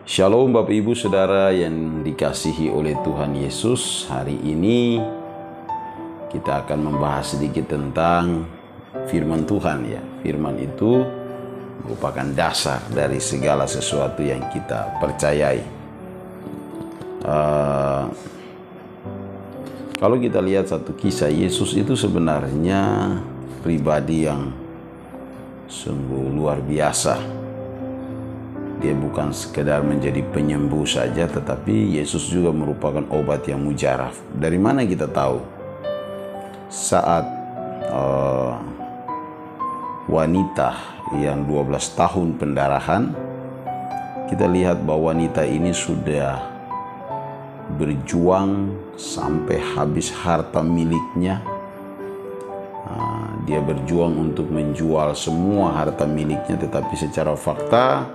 Shalom Bapak Ibu Saudara yang dikasihi oleh Tuhan Yesus. Hari ini kita akan membahas sedikit tentang firman Tuhan ya. Firman itu merupakan dasar dari segala sesuatu yang kita percayai. Kalau kita lihat satu kisah, Yesus itu sebenarnya pribadi yang sungguh luar biasa. Dia bukan sekedar menjadi penyembuh saja, tetapi Yesus juga merupakan obat yang mujarab. Dari mana kita tahu? Saat wanita yang 12 tahun pendarahan, kita lihat bahwa wanita ini sudah berjuang sampai habis harta miliknya. Dia berjuang untuk menjual semua harta miliknya, tetapi secara fakta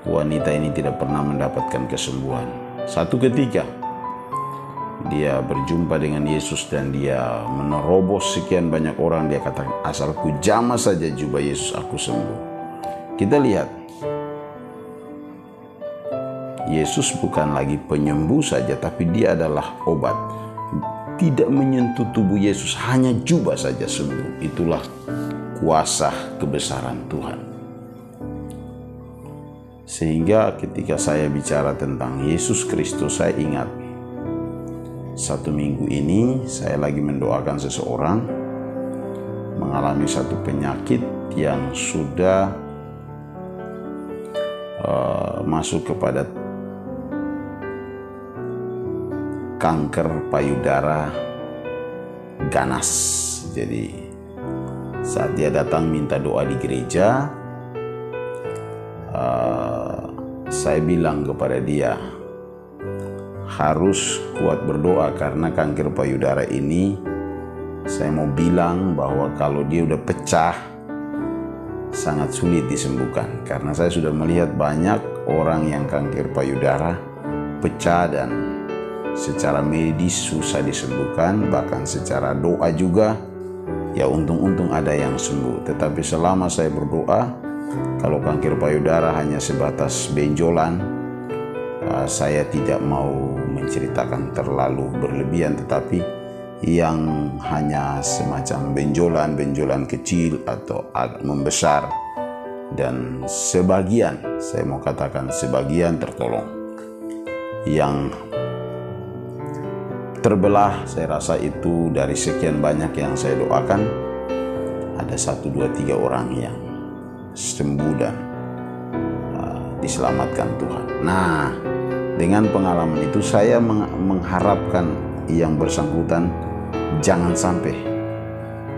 wanita ini tidak pernah mendapatkan kesembuhan. Satu ketika dia berjumpa dengan Yesus dan dia menerobos sekian banyak orang. Dia katakan, asal ku jamah saja jubah Yesus, aku sembuh. Kita lihat, Yesus bukan lagi penyembuh saja, tapi dia adalah obat. Tidak menyentuh tubuh Yesus, hanya jubah saja sembuh. Itulah kuasa kebesaran Tuhan. Sehingga ketika saya bicara tentang Yesus Kristus, saya ingat satu minggu ini saya lagi mendoakan seseorang mengalami satu penyakit yang sudah masuk kepada kanker payudara ganas. Jadi saat dia datang minta doa di gereja, saya bilang kepada dia, harus kuat berdoa karena kanker payudara ini, saya mau bilang bahwa kalau dia udah pecah, sangat sulit disembuhkan. Karena saya sudah melihat banyak orang yang kanker payudara pecah dan secara medis susah disembuhkan, bahkan secara doa juga, ya untung-untung ada yang sembuh. Tetapi selama saya berdoa, kalau kanker payudara hanya sebatas benjolan, saya tidak mau menceritakan terlalu berlebihan, tetapi yang hanya semacam benjolan kecil atau agak membesar, dan sebagian, saya mau katakan sebagian tertolong. Yang terbelah, saya rasa itu dari sekian banyak yang saya doakan, ada 1, 2, 3 orang yang sembuh dan diselamatkan Tuhan. Nah, dengan pengalaman itu saya mengharapkan yang bersangkutan jangan sampai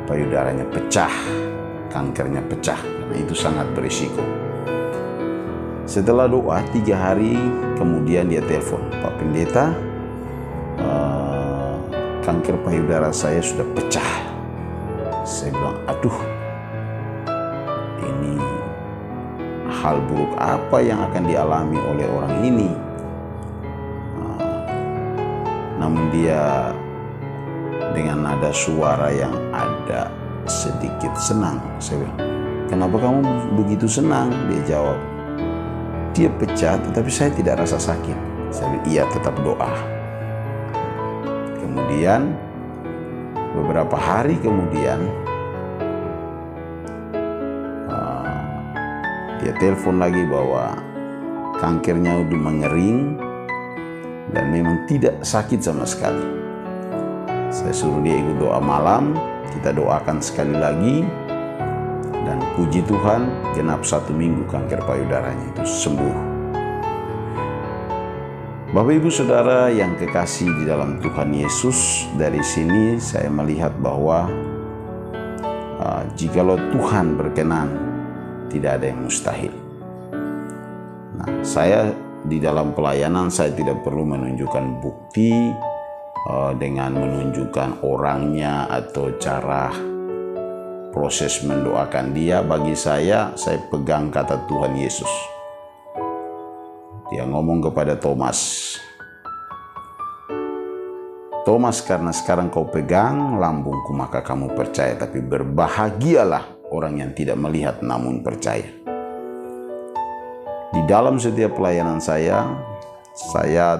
payudaranya pecah, kankernya pecah, karena itu sangat berisiko. Setelah doa 3 hari kemudian dia telepon, Pak Pendeta, kanker payudara saya sudah pecah. Saya bilang, aduh, ini hal buruk apa yang akan dialami oleh orang ini? Namun dia dengan nada suara yang ada sedikit senang. Saya bilang, kenapa kamu begitu senang? Dia jawab, dia pecah tetapi saya tidak rasa sakit. Saya bilang, iya, tetap doa. Kemudian beberapa hari kemudian dia telepon lagi bahwa kankernya udah mengering dan memang tidak sakit sama sekali. Saya suruh dia ikut doa malam, kita doakan sekali lagi, dan puji Tuhan genap 1 minggu kanker payudaranya itu sembuh. Bapak Ibu Saudara yang kekasih di dalam Tuhan Yesus, dari sini saya melihat bahwa jikalau Tuhan berkenan, tidak ada yang mustahil. Nah, saya di dalam pelayanan saya tidak perlu menunjukkan bukti dengan menunjukkan orangnya atau cara proses mendoakan dia. Bagi saya pegang kata Tuhan Yesus. Dia ngomong kepada Thomas, Thomas, karena sekarang kau pegang lambungku maka kamu percaya, tapi berbahagialah orang yang tidak melihat namun percaya. Di dalam setiap pelayanan saya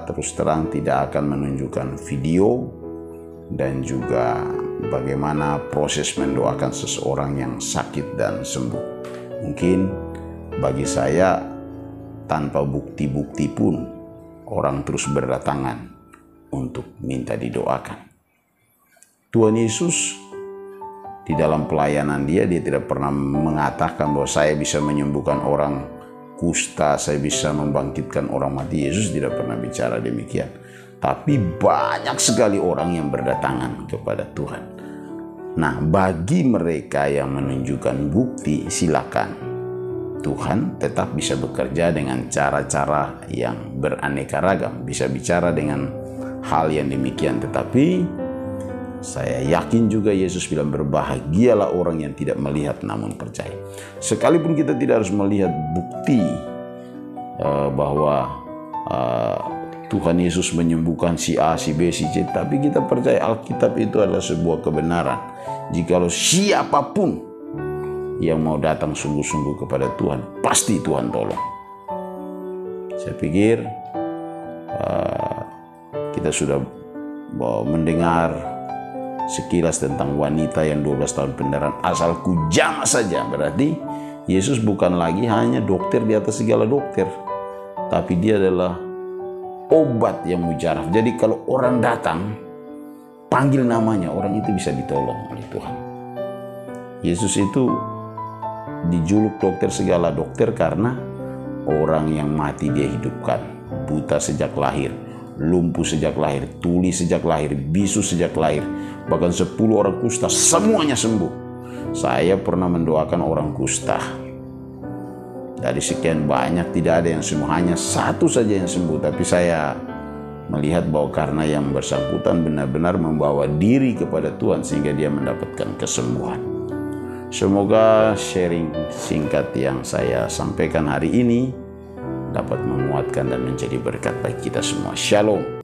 terus terang tidak akan menunjukkan video dan juga bagaimana proses mendoakan seseorang yang sakit dan sembuh. Mungkin bagi saya tanpa bukti-bukti pun orang terus berdatangan untuk minta didoakan. Tuhan Yesus di dalam pelayanan dia tidak pernah mengatakan bahwa saya bisa menyembuhkan orang kusta, saya bisa membangkitkan orang mati. Yesus tidak pernah bicara demikian. Tapi banyak sekali orang yang berdatangan kepada Tuhan. Nah, bagi mereka yang menunjukkan bukti, silakan. Tuhan tetap bisa bekerja dengan cara-cara yang beraneka ragam, bisa bicara dengan hal yang demikian. Tetapi saya yakin juga Yesus bilang berbahagialah orang yang tidak melihat namun percaya. Sekalipun kita tidak harus melihat bukti bahwa Tuhan Yesus menyembuhkan si A, si B, si C, tapi kita percaya Alkitab itu adalah sebuah kebenaran. Jikalau siapapun yang mau datang sungguh-sungguh kepada Tuhan, pasti Tuhan tolong. Saya pikir kita sudah mendengar sekilas tentang wanita yang 12 tahun pendarahan asal kujama saja. Berarti Yesus bukan lagi hanya dokter di atas segala dokter, tapi dia adalah obat yang mujarab. Jadi kalau orang datang, panggil namanya, orang itu bisa ditolong oleh Tuhan. Yesus itu dijuluk dokter segala dokter karena orang yang mati dia hidupkan, buta sejak lahir, lumpuh sejak lahir, tuli sejak lahir, bisu sejak lahir, bahkan 10 orang kusta semuanya sembuh. Saya pernah mendoakan orang kusta. Dari sekian banyak tidak ada yang sembuh, hanya satu saja yang sembuh. Tapi saya melihat bahwa karena yang bersangkutan benar-benar membawa diri kepada Tuhan sehingga dia mendapatkan kesembuhan. Semoga sharing singkat yang saya sampaikan hari ini dapat menguatkan dan menjadi berkat bagi kita semua. Shalom.